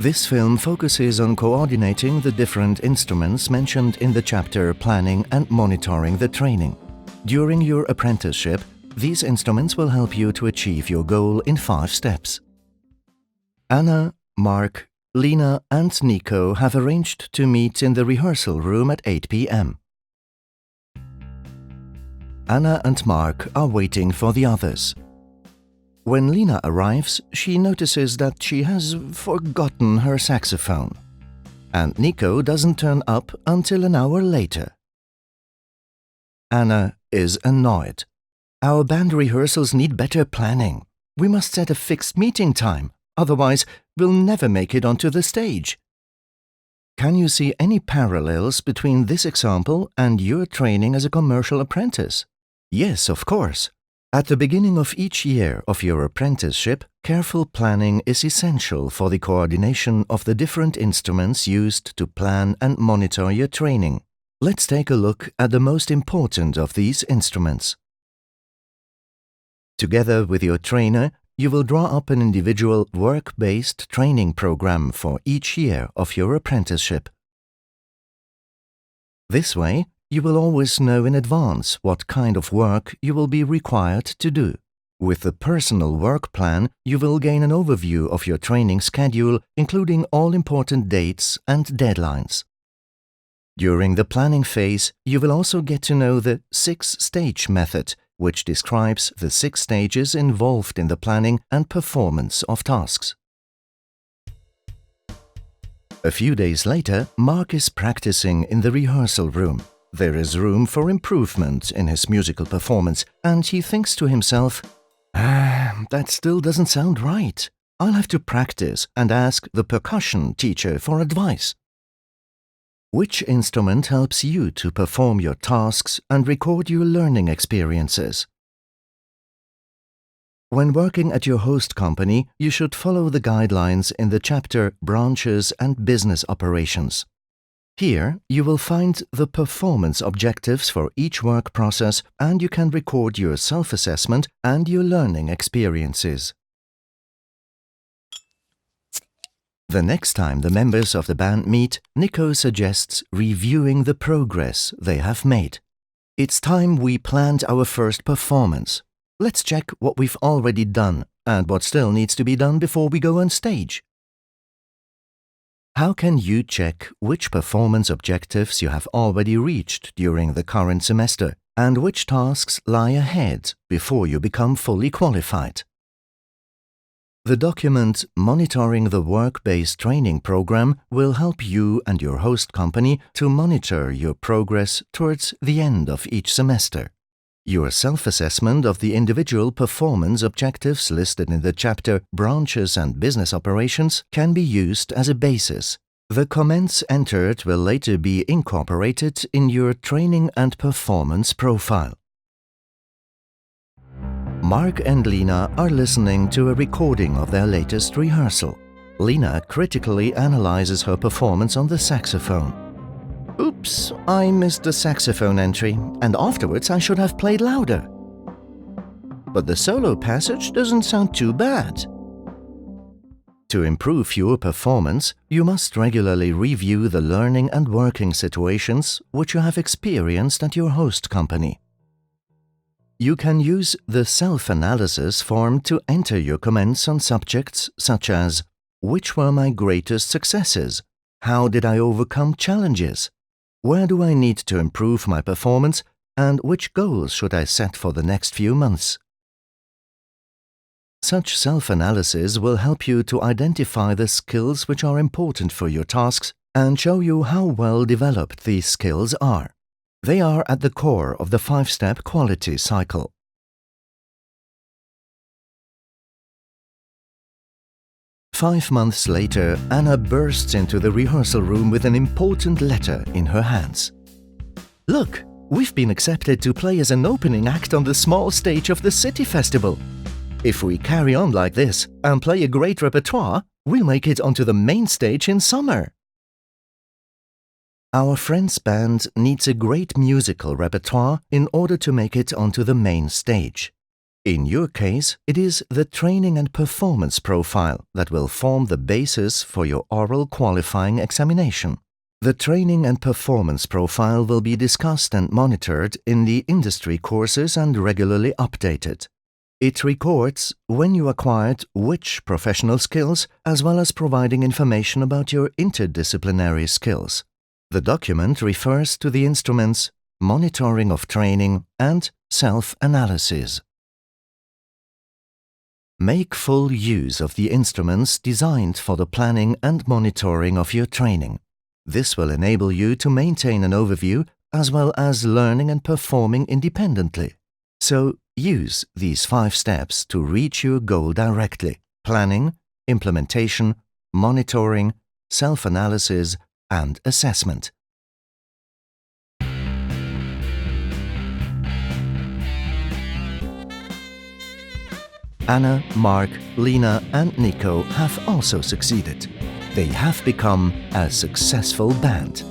This film focuses on coordinating the different instruments mentioned in the chapter Planning and Monitoring the Training. During your apprenticeship, these instruments will help you to achieve your goal in 5 steps. Anna, Mark, Lena and Nico have arranged to meet in the rehearsal room at 8 p.m. Anna and Mark are waiting for the others. When Lena arrives, she notices that she has forgotten her saxophone. And Nico doesn't turn up until an hour later. Anna is annoyed. Our band rehearsals need better planning. We must set a fixed meeting time, otherwise we'll never make it onto the stage. Can you see any parallels between this example and your training as a commercial apprentice? Yes, of course. At the beginning of each year of your apprenticeship, careful planning is essential for the coordination of the different instruments used to plan and monitor your training. Let's take a look at the most important of these instruments. Together with your trainer, you will draw up an individual work-based training program for each year of your apprenticeship. This way, you will always know in advance what kind of work you will be required to do. With the personal work plan, you will gain an overview of your training schedule, including all important dates and deadlines. During the planning phase, you will also get to know the 6-stage method, which describes the 6 stages involved in the planning and performance of tasks. A few days later, Mark is practicing in the rehearsal room. There is room for improvement in his musical performance, and he thinks to himself, that still doesn't sound right. I'll have to practice and ask the percussion teacher for advice. Which instrument helps you to perform your tasks and record your learning experiences? When working at your host company, you should follow the guidelines in the chapter Branches and Business Operations. Here, you will find the performance objectives for each work process, and you can record your self-assessment and your learning experiences. The next time the members of the band meet, Nico suggests reviewing the progress they have made. It's time we planned our first performance. Let's check what we've already done and what still needs to be done before we go on stage. How can you check which performance objectives you have already reached during the current semester and which tasks lie ahead before you become fully qualified? The document Monitoring the Work-Based Training Program will help you and your host company to monitor your progress towards the end of each semester. Your self-assessment of the individual performance objectives listed in the chapter Branches and Business Operations can be used as a basis. The comments entered will later be incorporated in your training and performance profile. Mark and Lena are listening to a recording of their latest rehearsal. Lena critically analyzes her performance on the saxophone. Oops, I missed the saxophone entry, and afterwards I should have played louder. But the solo passage doesn't sound too bad. To improve your performance, you must regularly review the learning and working situations which you have experienced at your host company. You can use the self-analysis form to enter your comments on subjects such as: which were my greatest successes? How did I overcome challenges? Where do I need to improve my performance? And which goals should I set for the next few months? Such self-analysis will help you to identify the skills which are important for your tasks and show you how well developed these skills are. They are at the core of the 5-step quality cycle. Five months later, Anna bursts into the rehearsal room with an important letter in her hands. Look, we've been accepted to play as an opening act on the small stage of the city festival. If we carry on like this and play a great repertoire, we'll make it onto the main stage in summer. Our friend's band needs a great musical repertoire in order to make it onto the main stage. In your case, it is the training and performance profile that will form the basis for your oral qualifying examination. The training and performance profile will be discussed and monitored in the industry courses and regularly updated. It records when you acquired which professional skills, as well as providing information about your interdisciplinary skills. The document refers to the instruments monitoring of training and self-analysis. Make full use of the instruments designed for the planning and monitoring of your training. This will enable you to maintain an overview as well as learning and performing independently. So, use these 5 steps to reach your goal directly: planning, implementation, monitoring, self-analysis, and assessment. Anna, Mark, Lena, and Nico have also succeeded. They have become a successful band.